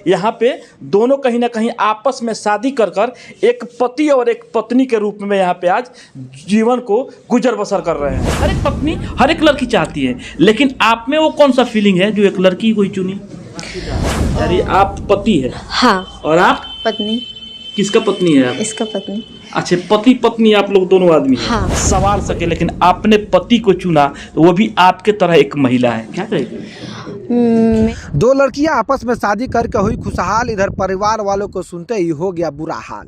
यहाँ पे दोनों कहीं ना कहीं आपस में शादी कर कर एक पति और एक पत्नी के रूप में यहाँ पे आज जीवन को गुजर बसर कर रहे हैं। हर एक पत्नी हर एक लड़की चाहती है, लेकिन आप में वो कौन सा फीलिंग है जो एक लड़की कोई चुनी? अरे आप पति है। हाँ। और आप पत्नी। किसका पत्नी है आप? इसका पत्नी। अच्छा, पति पत्नी आप लोग दोनों आदमी हैं। हाँ। सवाल सके, लेकिन आपने पति को चुना तो वो भी आपके तरह एक महिला है, क्या कहेगी? दो लड़कियां आपस में शादी करके हुई खुशहाल, इधर परिवार वालों को सुनते ही हो गया बुरा हाल।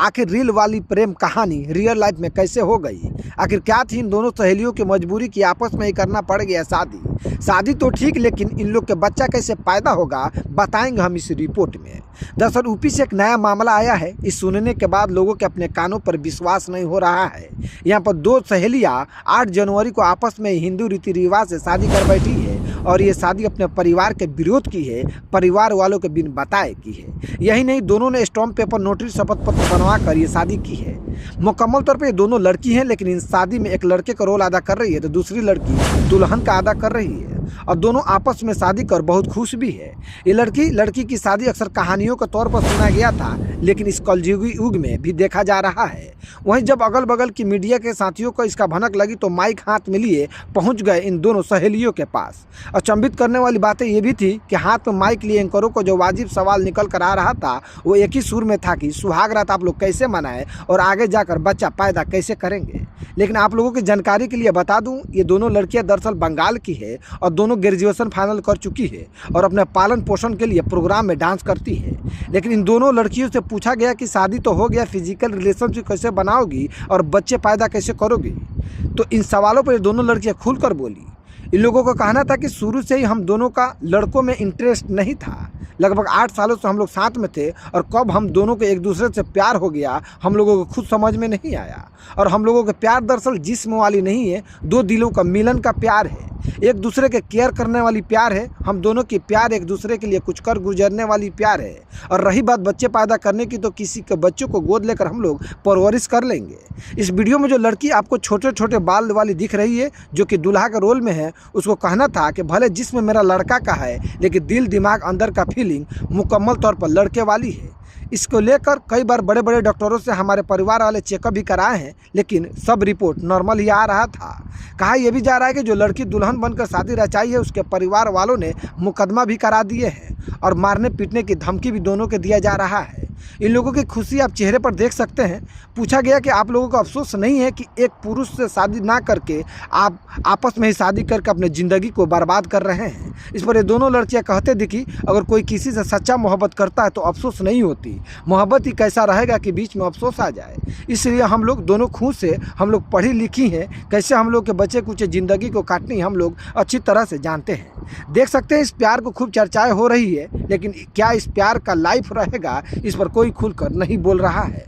आखिर रील वाली प्रेम कहानी रियल लाइफ में कैसे हो गई? आखिर क्या थी इन दोनों सहेलियों की मजबूरी कि आपस में ही करना पड़ गया शादी तो ठीक, लेकिन इन लोग के बच्चा कैसे पैदा होगा बताएंगे हम इस रिपोर्ट में। दरअसल यूपी से एक नया मामला आया है। इस सुनने के बाद लोगों के अपने कानों पर विश्वास नहीं हो रहा है। यहाँ पर दो सहेलियाँ 8 जनवरी को आपस में हिंदू रीति रिवाज से शादी कर बैठी है और ये शादी अपने परिवार के विरोध की है, परिवार वालों के बिन बताए की है। यही नहीं, दोनों ने स्टॉम्प पेपर, नोटरी, शपथ पत्र बनवा कर ये शादी की है। मुकम्मल तौर पे ये दोनों लड़की हैं, लेकिन इन शादी में एक लड़के का रोल अदा कर रही है तो दूसरी लड़की दुल्हन का अदा कर रही है और दोनों आपस में शादी कर बहुत खुश भी है। ये लड़की की शादी अक्सर कहानियों के तौर पर सुना गया था, लेकिन इस कलयुगी युग में भी देखा जा रहा है। वहीं जब अगल बगल की मीडिया के साथियों को इसका भनक लगी तो माइक हाथ में लिए पहुंच गए इन दोनों सहेलियों के पास। अचंभित करने वाली बातें ये भी थी कि हाथ में माइक लिए एंकरों को जो वाजिब सवाल निकल कर आ रहा था वो एक ही सुर में था कि सुहाग रात आप लोग कैसे मनाएं और आगे जाकर बच्चा पैदा कैसे करेंगे। लेकिन आप लोगों की जानकारी के लिए बता दूं, ये दोनों लड़कियां दरअसल बंगाल की है और दोनों ग्रेजुएशन फाइनल कर चुकी है और अपने पालन पोषण के लिए प्रोग्राम में डांस करती है। लेकिन इन दोनों लड़कियों से पूछा गया कि शादी तो हो गया, फिजिकल रिलेशनशिप कैसे बनाओगी और बच्चे पैदा कैसे करोगी? तो इन सवालों पर ये दोनों लड़कियां खुलकर बोली। इन लोगों का कहना था कि शुरू से ही हम दोनों का लड़कों में इंटरेस्ट नहीं था। लगभग 8 सालों से हम लोग साथ में थे और कब हम दोनों को एक दूसरे से प्यार हो गया हम लोगों को खुद समझ में नहीं आया। और हम लोगों का प्यार दरअसल जिस्म वाली नहीं है, दो दिलों का मिलन का प्यार है, एक दूसरे के केयर करने वाली प्यार है। हम दोनों की प्यार एक दूसरे के लिए कुछ कर गुजरने वाली प्यार है। और रही बात बच्चे पैदा करने की, तो किसी के बच्चों को गोद लेकर हम लोग परवरिश कर लेंगे। इस वीडियो में जो लड़की आपको छोटे छोटे बाल वाली दिख रही है, जो कि दूल्हा के रोल में है, उसको कहना था कि भले जिस्म मेरा लड़का का है, लेकिन दिल दिमाग अंदर का फीलिंग मुकम्मल तौर पर लड़के वाली है। इसको लेकर कई बार बड़े बड़े डॉक्टरों से हमारे परिवार वाले चेकअप भी कराए हैं, लेकिन सब रिपोर्ट नॉर्मल ही आ रहा था। कहा यह भी जा रहा है कि जो लड़की दुल्हन बनकर शादी रचाई है उसके परिवार वालों ने मुकदमा भी करा दिए हैं और मारने पीटने की धमकी भी दोनों के दिया जा रहा है। इन लोगों की खुशी आप चेहरे पर देख सकते हैं। पूछा गया कि आप लोगों को अफसोस नहीं है कि एक पुरुष से शादी ना करके आप आपस में ही शादी करके अपने ज़िंदगी को बर्बाद कर रहे हैं? इस पर ये दोनों लड़कियां कहते दिखी, अगर कोई किसी से सच्चा मोहब्बत करता है तो अफसोस नहीं होती, मोहब्बत ही कैसा रहेगा कि बीच में अफसोस आ जाए। इसलिए हम लोग दोनों खुद से, हम लोग पढ़ी लिखी हैं, कैसे हम लोग के बच्चे कुछ ज़िंदगी को काटनी हम लोग अच्छी तरह से जानते हैं। देख सकते हैं इस प्यार को खूब चर्चाएं हो रही है, लेकिन क्या इस प्यार का लाइफ रहेगा, इस पर कोई खुलकर नहीं बोल रहा है।